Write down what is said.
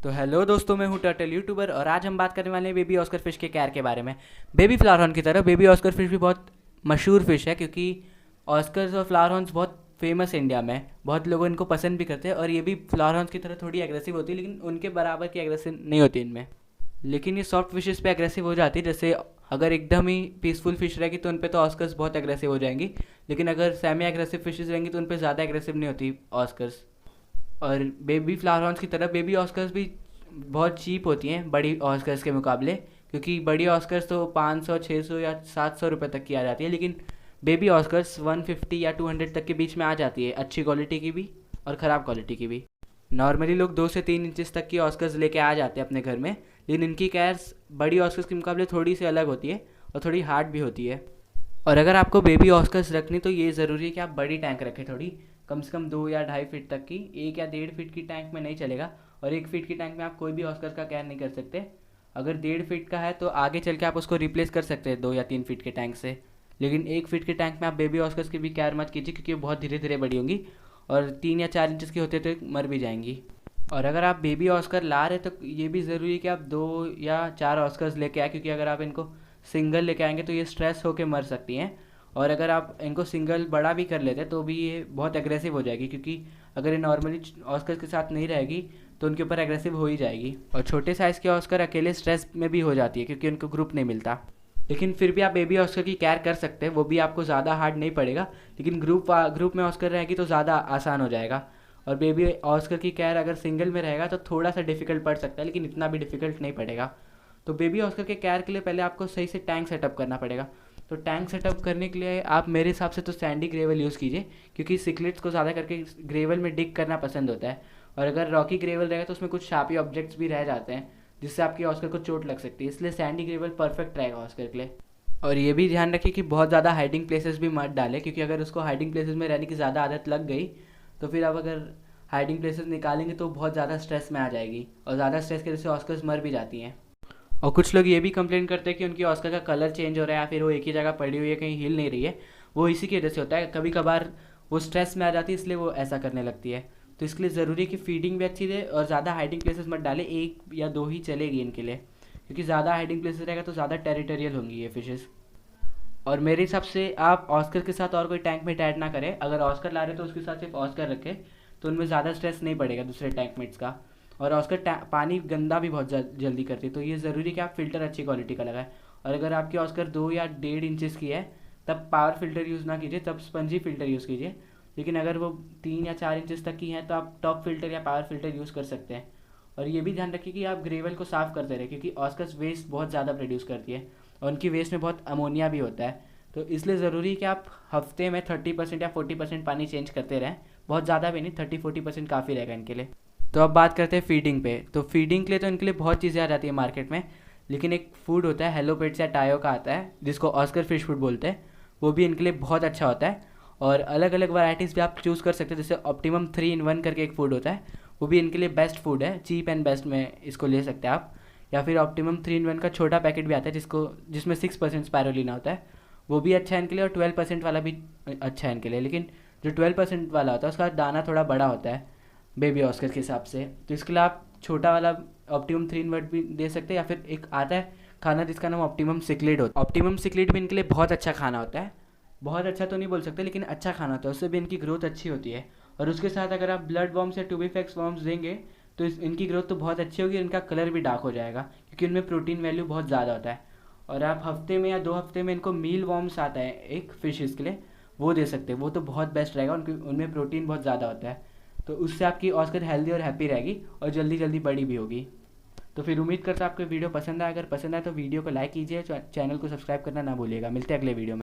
तो हेलो दोस्तों, मैं हूं टर्टल यूट्यूबर और आज हम बात करने वाले हैं बेबी ऑस्कर फिश के कैर के बारे में। बेबी फ्लावर हॉर्न की तरह बेबी ऑस्कर फिश भी बहुत मशहूर फिश है, क्योंकि ऑस्कर्स और फ्लावर हॉर्न्स बहुत फेमस इंडिया में। बहुत लोग इनको पसंद भी करते हैं और ये भी फ्लावर हॉर्न्स की तरह थोड़ी एग्रेसिव होती है, लेकिन उनके बराबर की एग्रेसिव नहीं होती इनमें। लेकिन ये सॉफ्ट फिशेस पे एग्रेसिव हो जाती है। जैसे अगर एकदम ही पीसफुल फिश रहेगी तो उन पे तो ऑस्कर्स बहुत एग्रेसिव हो जाएंगी, लेकिन अगर सेमी एग्रेसिव फिशेस रहेंगी तो उन पे ज़्यादा एग्रेसिव नहीं होती ऑस्कर्स। और बेबी फ्लावर हॉर्न्स की तरह बेबी ऑस्कर्स भी बहुत चीप होती हैं बड़ी ऑस्कर्स के मुकाबले, क्योंकि बड़ी ऑस्कर्स तो 500 600 या 700 रुपये तक की आ जाती है, लेकिन बेबी ऑस्कर्स 150 या 200 तक के बीच में आ जाती है, अच्छी क्वालिटी की भी और ख़राब क्वालिटी की भी। नॉर्मली लोग 2 से 3 इंचज़ तक की ऑस्कर्स लेके आ जाते हैं अपने घर में, लेकिन इनकी कैर्स बड़ी ऑस्कर्स के मुकाबले थोड़ी सी अलग होती है और थोड़ी हार्ड भी होती है। और अगर आपको बेबी ऑस्कर्स रखनी तो ये ज़रूरी है कि आप बड़ी टैंक रखें, थोड़ी कम से कम 2 या 2.5 फीट तक की। 1 या 1.5 फीट की टैंक में नहीं चलेगा, और 1 फीट की टैंक में आप कोई भी ऑस्कर का कैर नहीं कर सकते। अगर 1.5 फीट का है तो आगे चल के आप उसको रिप्लेस कर सकते हैं 2 या 3 फीट के टैंक से, लेकिन 1 फीट के टैंक में आप बेबी ऑस्कर्स की भी कैर मत कीजिए, क्योंकि वो बहुत धीरे धीरे बड़ी होंगी और 3 या 4 इंचज़ की होते तो मर भी जाएंगी। और अगर आप बेबी ऑस्कर ला रहे तो ये भी ज़रूरी है कि आप 2 या 4 ऑस्कर्स लेके आए, क्योंकि अगर आप इनको सिंगल लेके आएंगे तो ये स्ट्रेस होके मर सकती हैं। और अगर आप इनको सिंगल बड़ा भी कर लेते तो भी ये बहुत एग्रेसिव हो जाएगी, क्योंकि अगर ये नॉर्मली ऑस्कर के साथ नहीं रहेगी तो उनके ऊपर एग्रेसिव हो ही जाएगी। और छोटे साइज़ के ऑस्कर अकेले स्ट्रेस में भी हो जाती है, क्योंकि उनको ग्रुप नहीं मिलता। लेकिन फिर भी आप बेबी ऑस्कर की केयर कर सकते हैं, वो भी आपको ज़्यादा हार्ड नहीं पड़ेगा, लेकिन ग्रुप में ऑस्कर रहेगी तो ज़्यादा आसान हो जाएगा। और बेबी ऑस्कर की केयर अगर सिंगल में रहेगा तो थोड़ा सा डिफिकल्ट पड़ सकता है, लेकिन इतना भी डिफिकल्ट नहीं पड़ेगा। तो बेबी ऑस्कर के केयर के लिए पहले आपको सही से टैंक सेटअप करना पड़ेगा। तो टैंक सेटअप करने के लिए आप मेरे हिसाब से तो सैंडी ग्रेवल यूज़ कीजिए, क्योंकि सिकलेट्स को ज़्यादा करके ग्रेवल में डिग करना पसंद होता है। और अगर रॉकी ग्रेवल रहेगा तो उसमें कुछ शार्पी ऑब्जेक्ट्स भी रह जाते हैं, जिससे आपकी ऑस्कर को चोट लग सकती है, इसलिए सैंडी ग्रेवल परफेक्ट रहेगा ऑस्कर के लिए। और ये भी ध्यान रखिए कि बहुत ज़्यादा हाइडिंग प्लेसेस भी मत डालें, क्योंकि अगर उसको हाइडिंग प्लेसेस में रहने की ज़्यादा आदत लग गई तो फिर अब अगर हाइडिंग प्लेसेस निकालेंगे तो बहुत ज़्यादा स्ट्रेस में आ जाएगी, और ज़्यादा स्ट्रेस की वजह से ऑस्कर्स मर भी जाती हैं। और कुछ लोग ये भी कंप्लेन करते हैं कि उनकी ऑस्कर का कलर चेंज हो रहा है या फिर वो एक ही जगह पड़ी हुई है, कहीं हिल नहीं रही है। वो इसी की वजह से होता है, कभी कभार वो स्ट्रेस में आ जाती है, इसलिए वो ऐसा करने लगती है। तो इसके लिए ज़रूरी है कि फीडिंग भी अच्छी दे और ज़्यादा हाइडिंग प्लेसेस मत डालें, 1 या 2 ही चलेगी इनके लिए, क्योंकि ज़्यादा हाइडिंग प्लेसेस रहेगा तो ज़्यादा टेरिटोरियल होंगी ये फिशेज़। और मेरे हिसाब से आप ऑस्कर के साथ और कोई टैंक मेट ऐड ना करें। अगर ऑस्कर ला रहे तो उसके साथ सिर्फ ऑस्कर रखें, तो उनमें ज़्यादा स्ट्रेस नहीं पड़ेगा दूसरे टैंक मेट्स का। और ऑस्कर पानी गंदा भी बहुत जल्दी करती है, तो ये ज़रूरी है कि आप फ़िल्टर अच्छी क्वालिटी का लगाएं। और अगर आपकी ऑस्कर 2 या 1.5 इंचज़ की है तब पावर फिल्टर यूज़ ना कीजिए, तब स्पंजी फिल्टर यूज़ कीजिए। लेकिन अगर वो 3 या 4 इंचज़ तक की हैं तो आप टॉप फिल्टर या पावर फिल्टर यूज़ कर सकते हैं। और ये भी ध्यान रखिए कि आप ग्रेवल को साफ़ करते रहें, क्योंकि ऑस्कर्स वेस्ट बहुत ज़्यादा प्रोड्यूस करती है और उनकी वेस्ट में बहुत अमोनिया भी होता है। तो इसलिए ज़रूरी है कि आप हफ्ते में 30% या 40% पानी चेंज करते रहें, बहुत ज़्यादा भी नहीं, 30-40% काफ़ी रहेगा इनके लिए। तो अब बात करते हैं फीडिंग पे। तो फीडिंग के लिए तो इनके लिए बहुत चीज़ें आ जाती है मार्केट में, लेकिन एक फूड होता है हेलो पेट्स या टायो का आता है, जिसको ऑस्कर फिश फूड बोलते हैं। वो भी इनके लिए बहुत अच्छा होता है, और अलग अलग वैराइटीज़ भी आप चूज़ कर सकते हैं। जैसे ऑप्टिमम 3 in 1 करके एक फ़ूड होता है, वो भी इनके लिए बेस्ट फूड है, चीप एंड बेस्ट में इसको ले सकते हैं आप। या फिर ऑप्टिमम 3 in 1 का छोटा पैकेट भी आता है, जिसमें 6% स्पायरुलिना होता है, वो भी अच्छा है इनके लिए। और 12% वाला भी अच्छा है इनके लिए, लेकिन जो 12% वाला होता है उसका दाना थोड़ा बड़ा होता है बेबी ऑस्कर के हिसाब से, तो इसके लिए आप छोटा वाला ऑप्टिमम 3 in 1 भी दे सकते हैं। या फिर एक आता है खाना जिसका नाम ऑप्टिमम सिक्लिड होता है। ऑप्टिमम सिक्लिड भी इनके लिए बहुत अच्छा खाना होता है, बहुत अच्छा तो नहीं बोल सकते, लेकिन अच्छा खाना होता है, उससे भी इनकी ग्रोथ अच्छी होती है। और उसके साथ अगर आप ब्लड वॉर्म्स या टूबीफैक्स वॉर्म्स देंगे तो इनकी ग्रोथ तो बहुत अच्छी होगी, इनका कलर भी डार्क हो जाएगा, क्योंकि उनमें प्रोटीन वैल्यू बहुत ज़्यादा होता है। और आप हफ्ते में या 2 हफ्ते में इनको मील वॉर्म्स आता है एक फिशेज़ के लिए, वो दे सकते हैं, वो तो बहुत बेस्ट रहेगा, उनमें प्रोटीन बहुत ज़्यादा होता है। तो उससे आपकी ऑस्कर हेल्दी और हैप्पी रहेगी और जल्दी जल्दी बड़ी भी होगी। तो फिर उम्मीद करता हूँ आपको वीडियो पसंद आए। अगर पसंद आए तो वीडियो को लाइक कीजिए, चैनल को सब्सक्राइब करना ना भूलिएगा। मिलते हैं अगले वीडियो में।